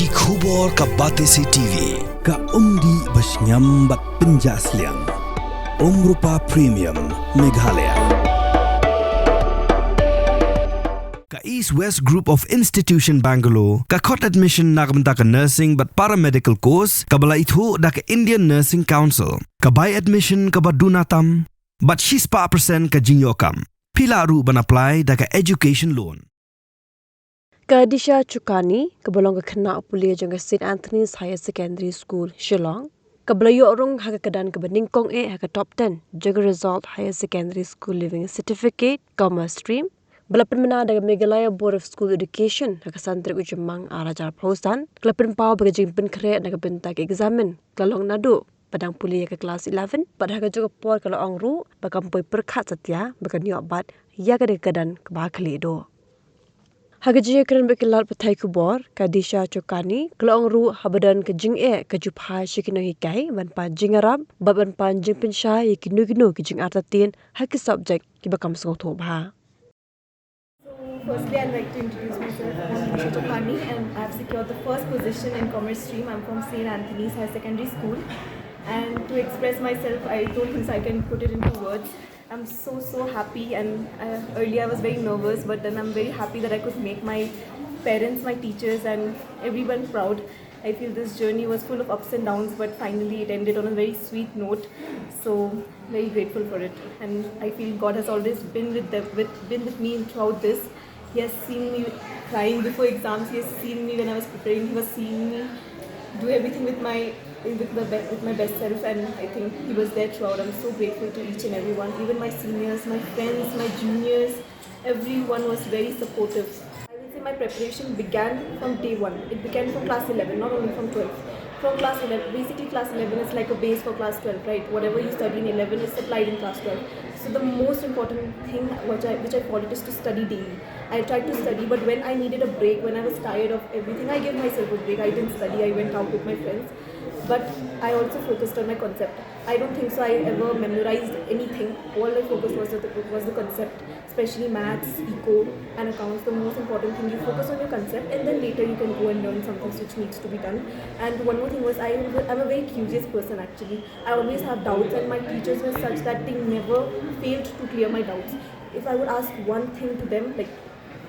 Ki khubor ka Batesi TV ka umdi basnyam bat penjaslian Rupa Premium Meghalaya ka East West Group of Institution Bangalore ka khot admission nagmenta ka nursing but paramedical course ka bala ithu da ka Indian Nursing Council ka buy admission ka badunatam but she's pa percent ka jingyokam pila ru ban apply da ka education loan Ka Disha Chokani, kabalong ka kena pulia jang St. Anthony's Higher Secondary School, Shillong. Kabalayo orong haka kadan ka baningkong haka top 10 jaga result Higher Secondary School Living Certificate, Commerce Stream. Balapan mana daga Meghalaya Board of School Education haka santri ujamang arajar pausan. Kalapan pao baga Jingpynshai naga bentak examen. Kalong nadu padang pulia ka kelas 11. Pad haka juga por kalau ongru bakampoi perkat satya baka nyobat ya ka kadan kabakali do. Hagaji keren bekilat patai kubor ka Disha Chokani kelong ru habadan ke Phai ke Phai Nonghikai ban pa Jingarab ban pa Jingpynshai kinugino ke Jing Artatien haki subject ki bakam song tho bha. Firstly, I'd like to introduce myself. I'm Disha Chokani and I've secured the first position in Commerce Stream. I'm from St. Anthony's Higher Secondary School. And to express myself, I don't think I can put it into words. I'm so happy, and earlier I was very nervous, but then I'm very happy that I could make my parents, my teachers and everyone proud. I feel this journey was full of ups and downs, but finally it ended on a very sweet note. So very grateful for it, and I feel God has always been with me throughout this. He has seen me crying before exams. He has seen me when I was preparing. He was seeing me do everything with my best self, and I think he was there throughout. I'm so grateful to each and everyone, even my seniors, my friends, my juniors. Everyone was very supportive. I will say my preparation began from day one. It began from class 11, not only from 12. From class 11, basically class 11 is like a base for class 12, right? Whatever you study in 11 is applied in class 12. So the most important thing which I followed is to study daily. I tried to study, but when I needed a break, when I was tired of everything, I gave myself a break. I didn't study, I went out with my friends. But I also focused on my concept. I don't think so I ever memorized anything. All I focused was the concept, especially maths, eco and accounts. The most important thing, you focus on your concept and then later you can go and learn something which needs to be done. And one more thing was I'm a very curious person actually. I always have doubts, and my teachers were such that they never failed to clear my doubts. If I would ask one thing to them, like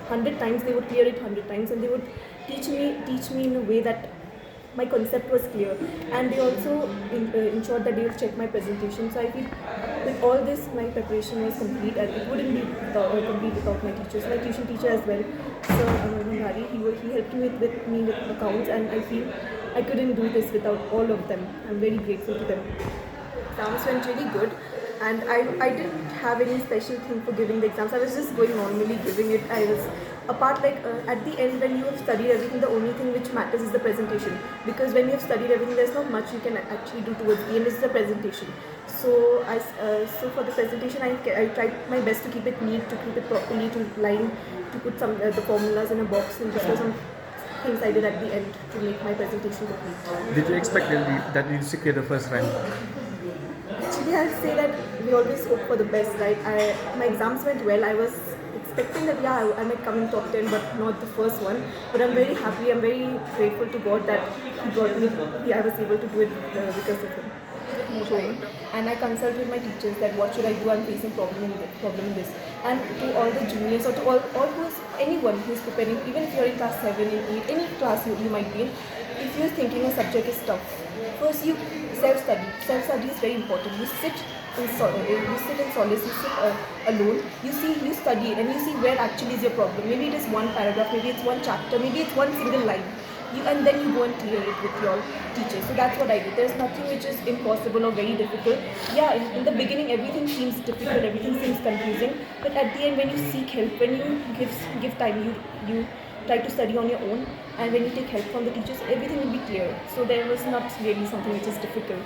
100 times, they would clear it 100 times, and they would teach me in a way that my concept was clear, and they also ensured that they would check my presentation. So I feel with all this, my preparation was complete, and it wouldn't be complete without my teachers. My tuition teacher as well, Sir Nonghikai, he helped me with accounts, and I feel I couldn't do this without all of them. I'm very grateful to them. Exams went really good, and I didn't have any special thing for giving the exams. I was just going normally giving it. I was at the end, when you have studied everything, the only thing which matters is the presentation, because when you have studied everything, there's not much you can actually do towards the end. It's the presentation. So for the presentation, I tried my best to keep it neat, to keep it properly, to line, to put some the formulas in a box, and just some things I did at the end to make my presentation complete. Did you expect that you secure the first rank? Actually, I'll say that we always hope for the best, right? My exams went well. I was expecting that I might come in top 10, but not the first one. But I'm very happy. I'm very grateful to God that He got me. I was able to do it because of Him. And I consulted with my teachers that what should I do? I'm facing problem in this. And to all the juniors, or to all anyone who's preparing, even if you're in class 7, in 8, any class you might be in, if you're thinking a subject is tough, first you self-study. Self-study is very important. You sit in solace, you sit alone, you study and you see where actually is your problem. Maybe it is one paragraph, maybe it's one chapter, maybe it's one single line. And then you go and clear it with your teachers. So that's what I did. There's nothing which is impossible or very difficult. Yeah, in the beginning everything seems difficult, everything seems confusing, but at the end when you seek help, when you give time, you try to study on your own, and when you take help from the teachers, everything will be clear. So there was not really something which is difficult.